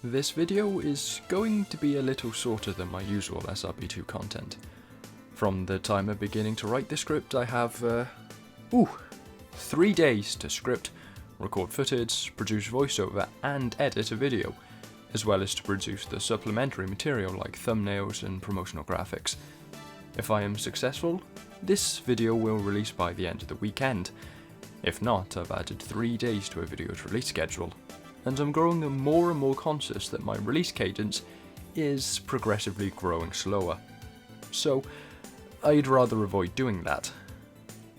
This video is going to be a little shorter than my usual SRB2 content. From the time of beginning to write the script, I have 3 days to script, record footage, produce voiceover and edit a video, as well as to produce the supplementary material like thumbnails and promotional graphics. If I am successful, this video will release by the end of the weekend. If not, I've added 3 days to a video's release schedule, and I'm growing more and more conscious that my release cadence is progressively growing slower. So, I'd rather avoid doing that.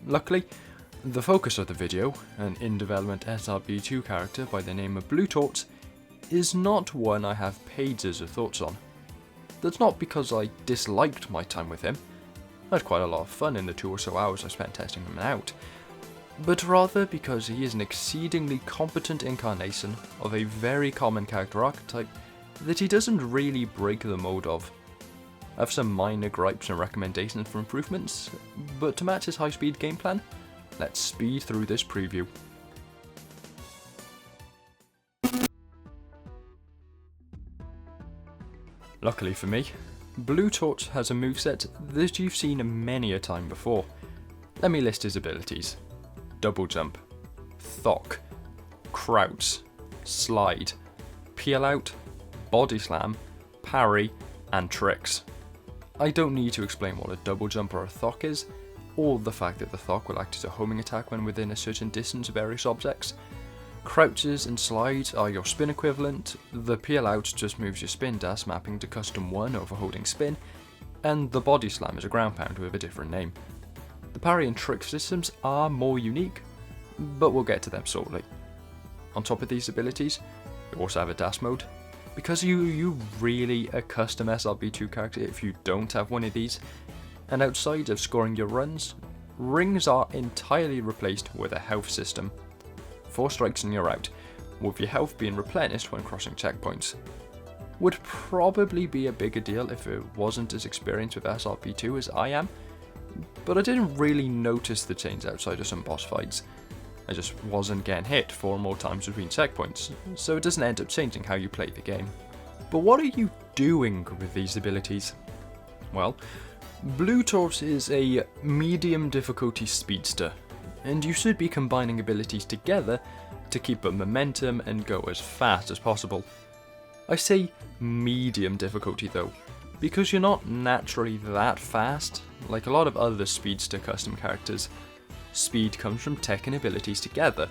Luckily, the focus of the video, an in-development SRB2 character by the name of BlueTorch, is not one I have pages of thoughts on. That's not because I disliked my time with him. I had quite a lot of fun in the 2 or so hours I spent testing him out, but rather because he is an exceedingly competent incarnation of a very common character archetype that he doesn't really break the mold of. I have some minor gripes and recommendations for improvements, but to match his high-speed game plan, let's speed through this preview. Luckily for me, BlueTorch has a moveset that you've seen many a time before. Let me list his abilities. Double jump, thock, crouch, slide, peel out, body slam, parry, and tricks. I don't need to explain what a double jump or a thock is, or the fact that the thock will act as a homing attack when within a certain distance of various objects. Crouches and slides are your spin equivalent, the peel out just moves your spin dash mapping to custom 1 over holding spin, and the body slam is a ground pound with a different name. The parry and trick systems are more unique, but we'll get to them shortly. On top of these abilities, you also have a dash mode. Because you really a custom SRB2 character if you don't have one of these, and outside of scoring your runs, rings are entirely replaced with a health system. 4 strikes and you're out, with your health being replenished when crossing checkpoints. Would probably be a bigger deal if it wasn't as experienced with SRB2 as I am, but I didn't really notice the change outside of some boss fights. I just wasn't getting hit 4 more times between checkpoints, so it doesn't end up changing how you play the game. But what are you doing with these abilities? Well, BlueTorch is a medium difficulty speedster, and you should be combining abilities together to keep up momentum and go as fast as possible. I say medium difficulty though, because you're not naturally that fast, like a lot of other speedster custom characters. Speed comes from tech and abilities together,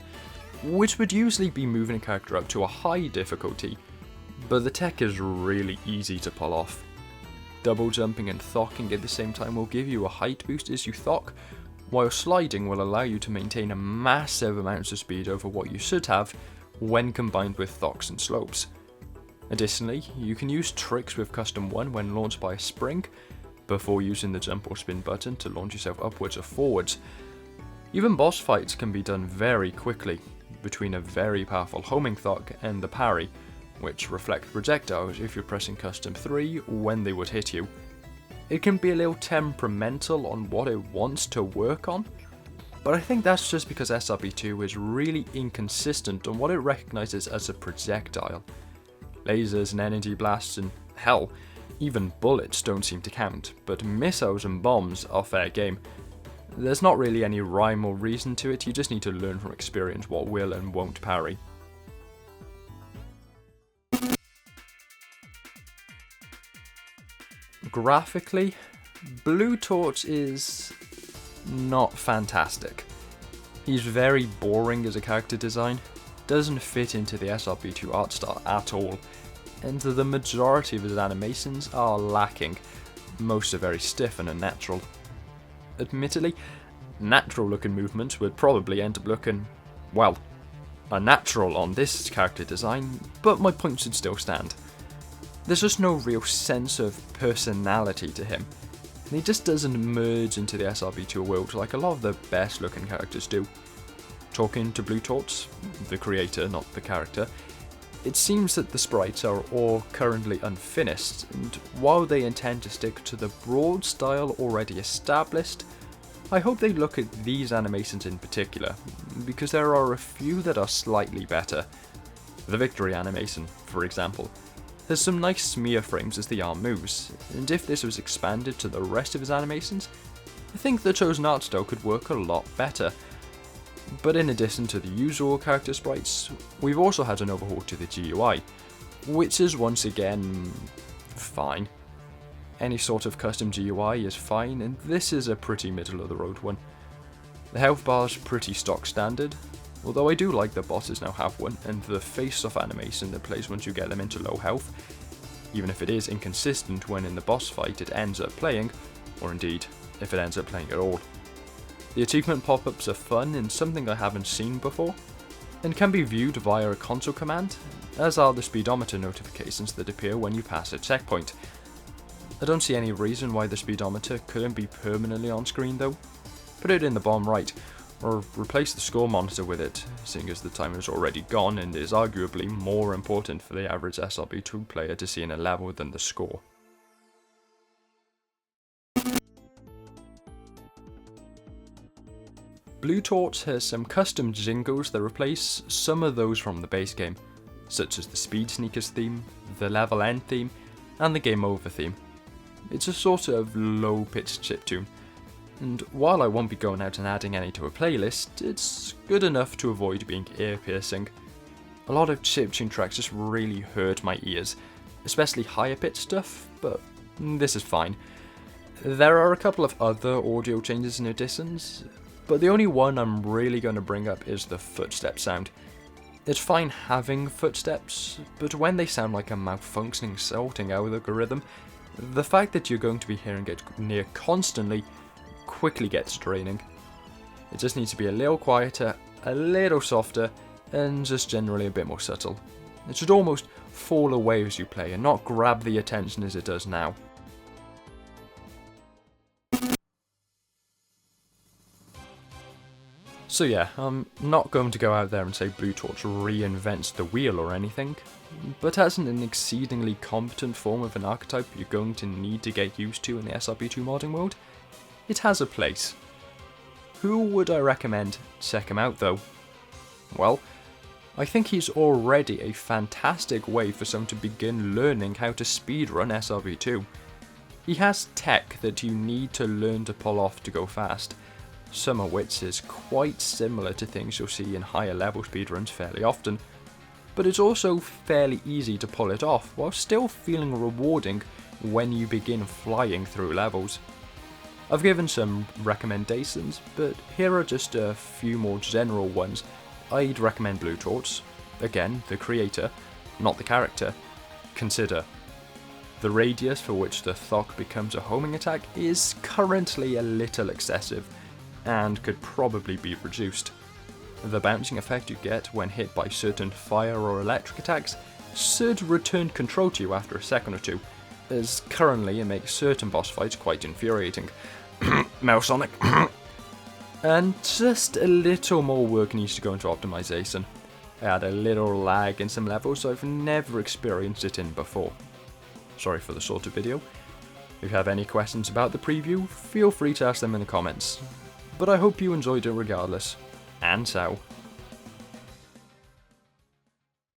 which would usually be moving a character up to a high difficulty, but the tech is really easy to pull off. Double jumping and thocking at the same time will give you a height boost as you thock, while sliding will allow you to maintain a massive amounts of speed over what you should have when combined with thocks and slopes. Additionally, you can use tricks with custom 1 when launched by a spring, before using the jump or spin button to launch yourself upwards or forwards. Even boss fights can be done very quickly, between a very powerful homing thock and the parry, which reflect projectiles if you're pressing custom 3 when they would hit you. It can be a little temperamental on what it wants to work on, but I think that's just because SRB2 is really inconsistent on what it recognises as a projectile. Lasers and energy blasts and hell, even bullets don't seem to count, but missiles and bombs are fair game. There's not really any rhyme or reason to it, you just need to learn from experience what will and won't parry. Graphically, BlueTorch is not fantastic. He's very boring as a character design, doesn't fit into the SRB2 art style at all, and the majority of his animations are lacking, most are very stiff and unnatural. Admittedly, natural looking movements would probably end up looking, well, unnatural on this character design, but my point should still stand. There's just no real sense of personality to him, and he just doesn't merge into the SRB2 world like a lot of the best looking characters do. Talking to BlueTorch, the creator, not the character, it seems that the sprites are all currently unfinished, and while they intend to stick to the broad style already established, I hope they look at these animations in particular, because there are a few that are slightly better. The victory animation, for example, has some nice smear frames as the arm moves, and if this was expanded to the rest of his animations, I think the chosen art style could work a lot better. But in addition to the usual character sprites, we've also had an overhaul to the GUI, which is once again fine. Any sort of custom GUI is fine, and this is a pretty middle of the road one. The health bar is pretty stock standard, although I do like that bosses now have one, and the face-off animation that plays once you get them into low health, even if it is inconsistent when in the boss fight it ends up playing, or indeed, if it ends up playing at all. The achievement pop-ups are fun and something I haven't seen before, and can be viewed via a console command, as are the speedometer notifications that appear when you pass a checkpoint. I don't see any reason why the speedometer couldn't be permanently on screen though. Put it in the bottom right, or replace the score monitor with it, seeing as the timer is already gone and is arguably more important for the average SRB2 player to see in a level than the score. BlueTorch has some custom jingles that replace some of those from the base game, such as the Speed Sneakers theme, the Level End theme, and the Game Over theme. It's a sort of low-pitched chiptune, and while I won't be going out and adding any to a playlist, it's good enough to avoid being ear-piercing. A lot of chiptune tracks just really hurt my ears, especially higher-pitched stuff, but this is fine. There are a couple of other audio changes and additions, but the only one I'm really going to bring up is the footstep sound. It's fine having footsteps, but when they sound like a malfunctioning sorting algorithm, the fact that you're going to be hearing it near constantly quickly gets draining. It just needs to be a little quieter, a little softer, and just generally a bit more subtle. It should almost fall away as you play and not grab the attention as it does now. So yeah, I'm not going to go out there and say BlueTorch reinvents the wheel or anything, but as an exceedingly competent form of an archetype you're going to need to get used to in the SRB2 modding world, it has a place. Who would I recommend check him out though? Well, I think he's already a fantastic way for someone to begin learning how to speedrun SRB2. He has tech that you need to learn to pull off to go fast, some of which is quite similar to things you'll see in higher level speedruns fairly often, but it's also fairly easy to pull it off while still feeling rewarding when you begin flying through levels. I've given some recommendations, but here are just a few more general ones. I'd recommend BlueTorch, again the creator, not the character. Consider the radius for which the Thok becomes a homing attack is currently a little excessive, and could probably be reduced. The bouncing effect you get when hit by certain fire or electric attacks should return control to you after a second or two, as currently it makes certain boss fights quite infuriating. Melsonic. And just a little more work needs to go into optimization. I had a little lag in some levels I've never experienced it in before. Sorry for the shorter video. If you have any questions about the preview, feel free to ask them in the comments. But I hope you enjoyed it regardless. And ciao.